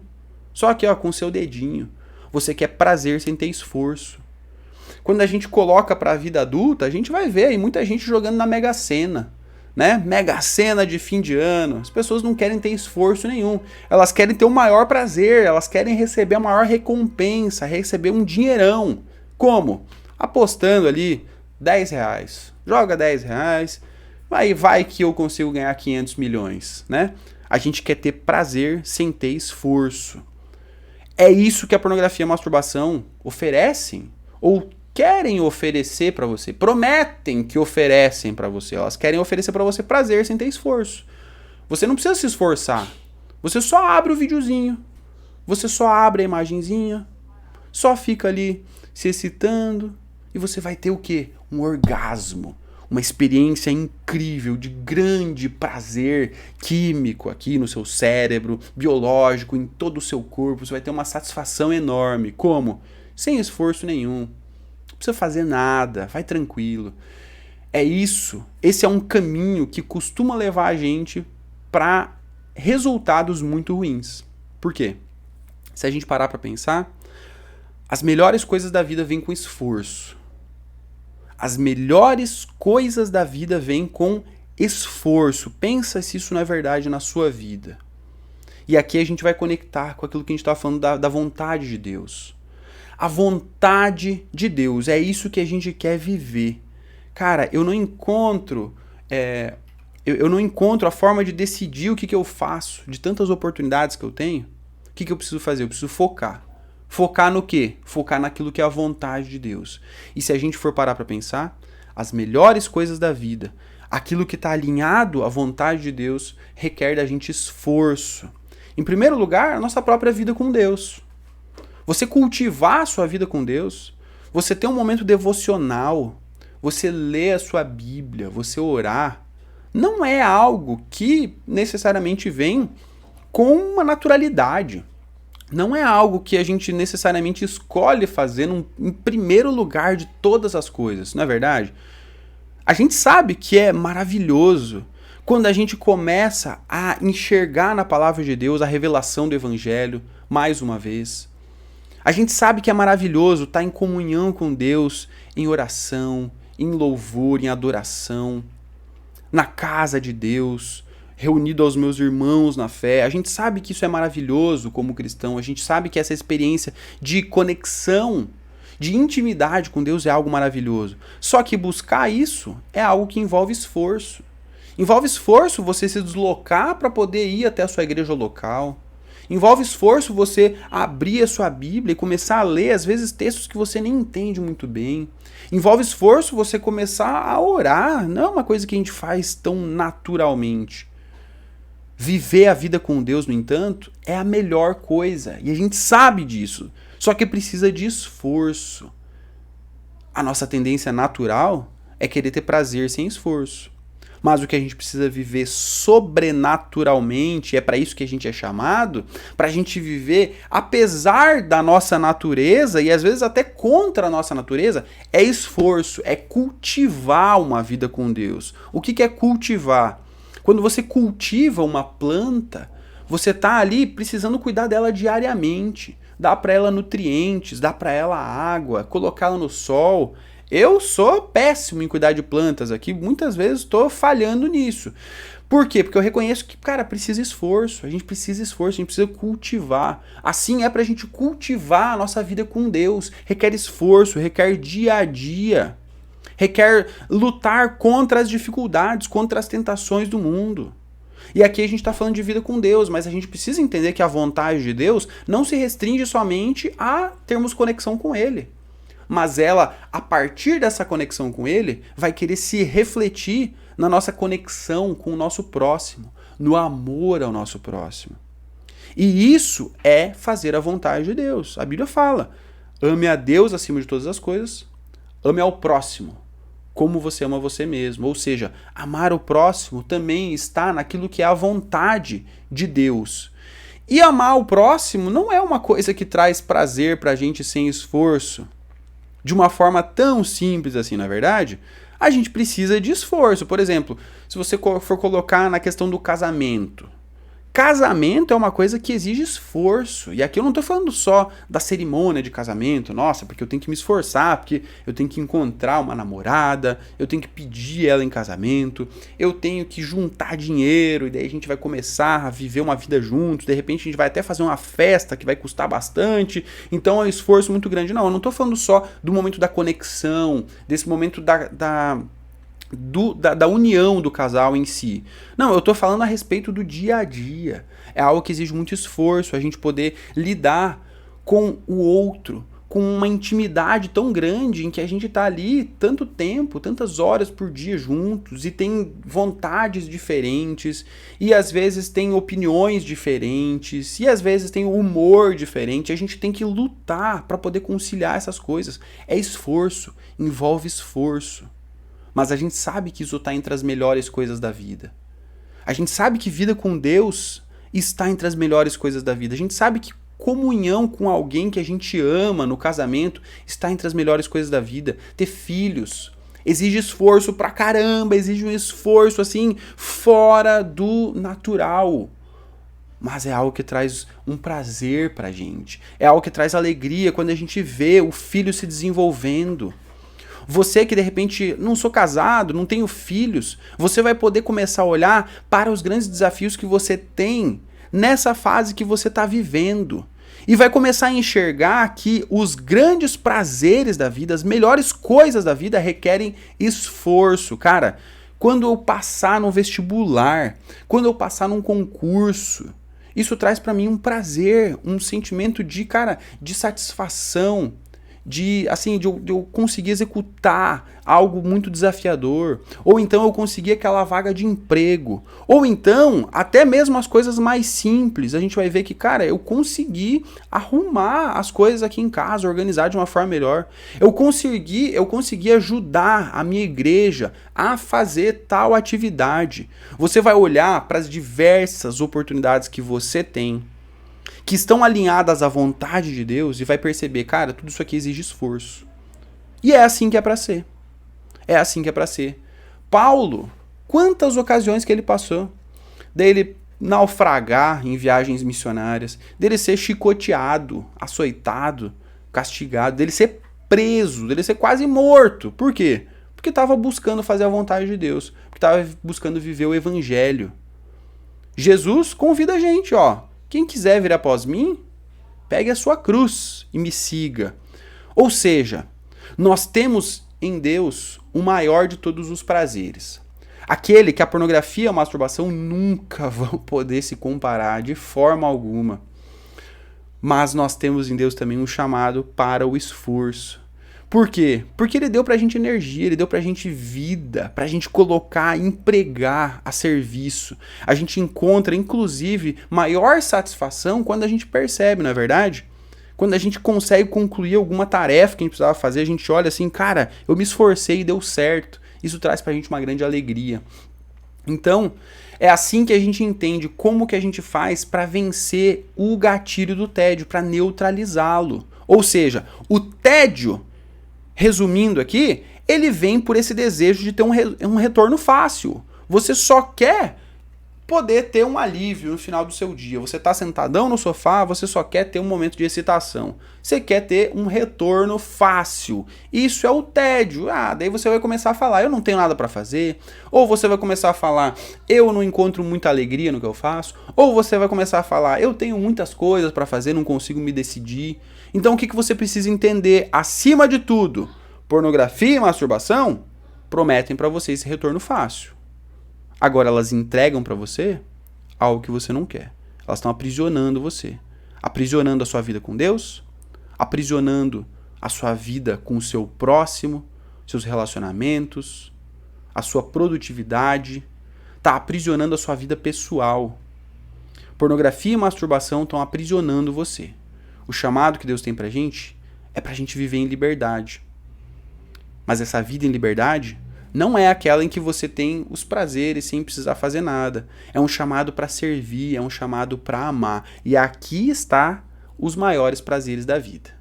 Só aqui, ó, com o seu dedinho. Você quer prazer sem ter esforço. Quando a gente coloca para a vida adulta, a gente vai ver aí muita gente jogando na Mega Sena. Né? Mega Sena de fim de ano. As pessoas não querem ter esforço nenhum. Elas querem ter o maior prazer, elas querem receber a maior recompensa, receber um dinheirão. Como? Apostando ali R$10. Joga R$10, aí vai que eu consigo ganhar 500 milhões, né? A gente quer ter prazer sem ter esforço. É isso que a pornografia e a masturbação oferecem ou querem oferecer para você, prometem que oferecem para você. Elas querem oferecer para você prazer sem ter esforço. Você não precisa se esforçar. Você só abre o videozinho, você só abre a imagenzinha, só fica ali se excitando e você vai ter o quê? Um orgasmo, uma experiência incrível de grande prazer químico aqui no seu cérebro, biológico, em todo o seu corpo. Você vai ter uma satisfação enorme. Como? Sem esforço nenhum. Não precisa fazer nada, vai tranquilo. É isso, esse é um caminho que costuma levar a gente para resultados muito ruins. Por quê? Se a gente parar para pensar, as melhores coisas da vida vêm com esforço. As melhores coisas da vida vêm com esforço. Pensa se isso não é verdade na sua vida. E aqui a gente vai conectar com aquilo que a gente está falando da vontade de Deus. A vontade de Deus, é isso que a gente quer viver. Cara, eu não encontro a forma de decidir o que eu faço, de tantas oportunidades que eu tenho. O que eu preciso fazer? Eu preciso focar. Focar no quê? Focar naquilo que é a vontade de Deus. E se a gente for parar para pensar, as melhores coisas da vida, aquilo que está alinhado à vontade de Deus, requer da gente esforço. Em primeiro lugar, a nossa própria vida com Deus. Você cultivar a sua vida com Deus, você ter um momento devocional, você ler a sua Bíblia, você orar, não é algo que necessariamente vem com uma naturalidade. Não é algo que a gente necessariamente escolhe fazer em primeiro lugar de todas as coisas, não é verdade? A gente sabe que é maravilhoso quando a gente começa a enxergar na palavra de Deus a revelação do Evangelho, mais uma vez. A gente sabe que é maravilhoso estar em comunhão com Deus, em oração, em louvor, em adoração, na casa de Deus, reunido aos meus irmãos na fé. A gente sabe que isso é maravilhoso como cristão, a gente sabe que essa experiência de conexão, de intimidade com Deus é algo maravilhoso. Só que buscar isso é algo que envolve esforço. Envolve esforço você se deslocar para poder ir até a sua igreja local. Envolve esforço você abrir a sua Bíblia e começar a ler, às vezes, textos que você nem entende muito bem. Envolve esforço você começar a orar. Não é uma coisa que a gente faz tão naturalmente. Viver a vida com Deus, no entanto, é a melhor coisa. E a gente sabe disso. Só que precisa de esforço. A nossa tendência natural é querer ter prazer sem esforço. Mas o que a gente precisa viver sobrenaturalmente, é para isso que a gente é chamado, para a gente viver apesar da nossa natureza e às vezes até contra a nossa natureza, é esforço, é cultivar uma vida com Deus. O que é cultivar? Quando você cultiva uma planta, você está ali precisando cuidar dela diariamente, dar para ela nutrientes, dar para ela água, colocá-la no sol. Eu sou péssimo em cuidar de plantas aqui, muitas vezes estou falhando nisso. Por quê? Porque eu reconheço que, cara, precisa esforço, a gente precisa cultivar. Assim é pra gente cultivar a nossa vida com Deus, requer esforço, requer dia a dia. Requer lutar contra as dificuldades, contra as tentações do mundo. E aqui a gente está falando de vida com Deus, mas a gente precisa entender que a vontade de Deus não se restringe somente a termos conexão com Ele. Mas ela, a partir dessa conexão com Ele, vai querer se refletir na nossa conexão com o nosso próximo, no amor ao nosso próximo. E isso é fazer a vontade de Deus. A Bíblia fala, ame a Deus acima de todas as coisas, ame ao próximo como você ama você mesmo. Ou seja, amar o próximo também está naquilo que é a vontade de Deus. E amar o próximo não é uma coisa que traz prazer pra gente sem esforço. De uma forma tão simples assim, na verdade, a gente precisa de esforço. Por exemplo, se você for colocar na questão do casamento. Casamento é uma coisa que exige esforço. E aqui eu não estou falando só da cerimônia de casamento. Nossa, porque eu tenho que me esforçar, porque eu tenho que encontrar uma namorada, eu tenho que pedir ela em casamento, eu tenho que juntar dinheiro, e daí a gente vai começar a viver uma vida juntos, de repente a gente vai até fazer uma festa que vai custar bastante, então é um esforço muito grande. Não, eu não estou falando só do momento da conexão, desse momento da união do casal em si. Não, eu tô falando a respeito do dia a dia. É algo que exige muito esforço, a gente poder lidar com o outro, com uma intimidade tão grande em que a gente tá ali tanto tempo, tantas horas por dia juntos, e tem vontades diferentes, e às vezes tem opiniões diferentes, e às vezes tem humor diferente. A gente tem que lutar para poder conciliar essas coisas. É esforço, envolve esforço. Mas a gente sabe que isso está entre as melhores coisas da vida. A gente sabe que vida com Deus está entre as melhores coisas da vida. A gente sabe que comunhão com alguém que a gente ama no casamento está entre as melhores coisas da vida. Ter filhos exige esforço pra caramba, exige um esforço assim fora do natural. Mas é algo que traz um prazer pra gente. É algo que traz alegria quando a gente vê o filho se desenvolvendo. Você que de repente não sou casado, não tenho filhos, você vai poder começar a olhar para os grandes desafios que você tem nessa fase que você está vivendo. E vai começar a enxergar que os grandes prazeres da vida, as melhores coisas da vida requerem esforço. Cara, quando eu passar no vestibular, quando eu passar num concurso, isso traz para mim um prazer, um sentimento de, cara, de satisfação, de eu conseguir executar algo muito desafiador, ou então eu conseguir aquela vaga de emprego, ou então até mesmo as coisas mais simples. A gente vai ver que, cara, eu consegui arrumar as coisas aqui em casa, organizar de uma forma melhor, eu consegui ajudar a minha igreja a fazer tal atividade. Você vai olhar para as diversas oportunidades que você tem, que estão alinhadas à vontade de Deus, e vai perceber, cara, tudo isso aqui exige esforço. E é assim que é pra ser. É assim que é pra ser. Paulo, quantas ocasiões que ele passou dele naufragar em viagens missionárias, dele ser chicoteado, açoitado, castigado, dele ser preso, dele ser quase morto. Por quê? Porque estava buscando fazer a vontade de Deus, porque estava buscando viver o evangelho. Jesus convida a gente, ó. Quem quiser vir após mim, pegue a sua cruz e me siga. Ou seja, nós temos em Deus o maior de todos os prazeres. Aquele que a pornografia e a masturbação nunca vão poder se comparar de forma alguma. Mas nós temos em Deus também um chamado para o esforço. Por quê? Porque ele deu pra gente energia, ele deu pra gente vida, pra gente colocar, empregar a serviço. A gente encontra, inclusive, maior satisfação quando a gente percebe, não é verdade? Quando a gente consegue concluir alguma tarefa que a gente precisava fazer, a gente olha assim, cara, eu me esforcei e deu certo. Isso traz pra gente uma grande alegria. Então, é assim que a gente entende como que a gente faz para vencer o gatilho do tédio, para neutralizá-lo. Ou seja, o tédio, resumindo aqui, ele vem por esse desejo de ter um retorno fácil. Você só quer poder ter um alívio no final do seu dia. Você está sentadão no sofá, você só quer ter um momento de excitação. Você quer ter um retorno fácil. Isso é o tédio. Daí você vai começar a falar, eu não tenho nada para fazer. Ou você vai começar a falar, eu não encontro muita alegria no que eu faço. Ou você vai começar a falar, eu tenho muitas coisas para fazer, não consigo me decidir. Então o que você precisa entender? Acima de tudo, Pornografia e masturbação prometem para você esse retorno fácil. Agora elas entregam para você algo que você não quer. Elas estão aprisionando você. Aprisionando a sua vida com Deus, aprisionando a sua vida com o seu próximo, seus relacionamentos, a sua produtividade, está aprisionando a sua vida pessoal. Pornografia e masturbação estão aprisionando você. O chamado que Deus tem pra gente é pra gente viver em liberdade. Mas essa vida em liberdade não é aquela em que você tem os prazeres sem precisar fazer nada. É um chamado para servir, é um chamado para amar. E aqui está os maiores prazeres da vida.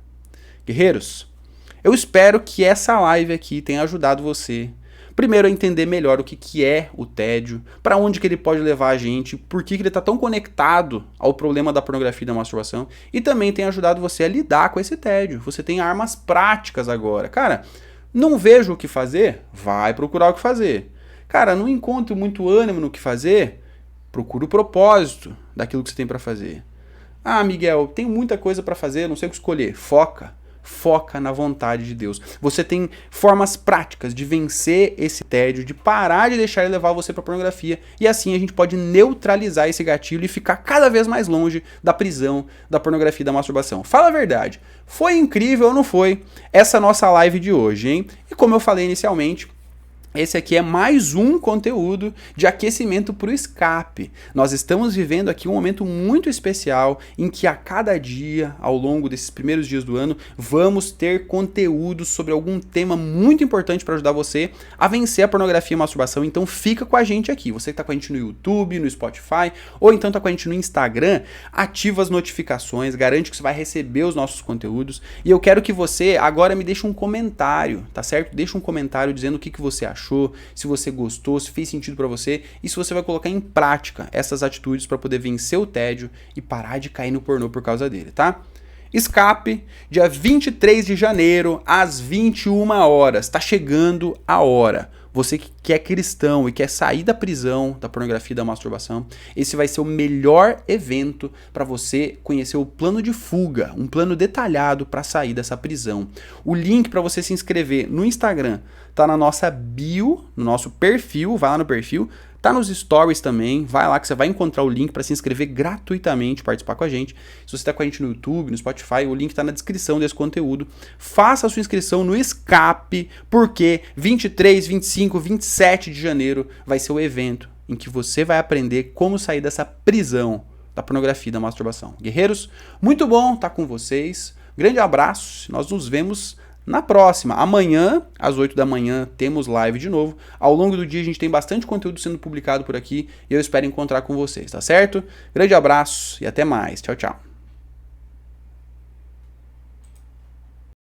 Guerreiros, eu espero que essa live aqui tenha ajudado você, primeiro, a entender melhor o que é o tédio, para onde que ele pode levar a gente, por que ele está tão conectado ao problema da pornografia e da masturbação, e também tem ajudado você a lidar com esse tédio. Você tem armas práticas agora. Cara, não vejo o que fazer? Vai procurar o que fazer. Cara, não encontro muito ânimo no que fazer? Procura o propósito daquilo que você tem para fazer. Ah, Miguel, tem muita coisa para fazer, não sei o que escolher. Foca na vontade de Deus. Você tem formas práticas de vencer esse tédio, de parar de deixar ele levar você para pornografia, e assim a gente pode neutralizar esse gatilho e ficar cada vez mais longe da prisão da pornografia e da masturbação. Fala a verdade, foi incrível ou não foi essa nossa live de hoje, hein? E como eu falei inicialmente, esse aqui é mais um conteúdo de aquecimento para o escape. Nós estamos vivendo aqui um momento muito especial em que a cada dia, ao longo desses primeiros dias do ano, vamos ter conteúdo sobre algum tema muito importante para ajudar você a vencer a pornografia e a masturbação. Então fica com a gente aqui. Você que está com a gente no YouTube, no Spotify, ou então está com a gente no Instagram, ativa as notificações, garante que você vai receber os nossos conteúdos. E eu quero que você agora me deixe um comentário, tá certo? Deixa um comentário dizendo o que você achou, se você gostou, se fez sentido para você e se você vai colocar em prática essas atitudes para poder vencer o tédio e parar de cair no pornô por causa dele, tá? Escape, dia 23 de janeiro, às 21 horas. Tá chegando a hora. Você que é cristão e quer sair da prisão, da pornografia e da masturbação, esse vai ser o melhor evento para você conhecer o plano de fuga, um plano detalhado para sair dessa prisão. O link para você se inscrever no Instagram tá na nossa bio, no nosso perfil, vai lá no perfil, tá nos stories também, vai lá que você vai encontrar o link para se inscrever gratuitamente, participar com a gente. Se você tá com a gente no YouTube, no Spotify, o link tá na descrição desse conteúdo. Faça a sua inscrição no Escape, porque 23, 25, 27 de janeiro vai ser o evento em que você vai aprender como sair dessa prisão da pornografia e da masturbação. Guerreiros, muito bom estar com vocês. Grande abraço, nós nos vemos na próxima. Amanhã, às 8 da manhã, temos live de novo. Ao longo do dia a gente tem bastante conteúdo sendo publicado por aqui e eu espero encontrar com vocês, tá certo? Grande abraço e até mais. Tchau, tchau.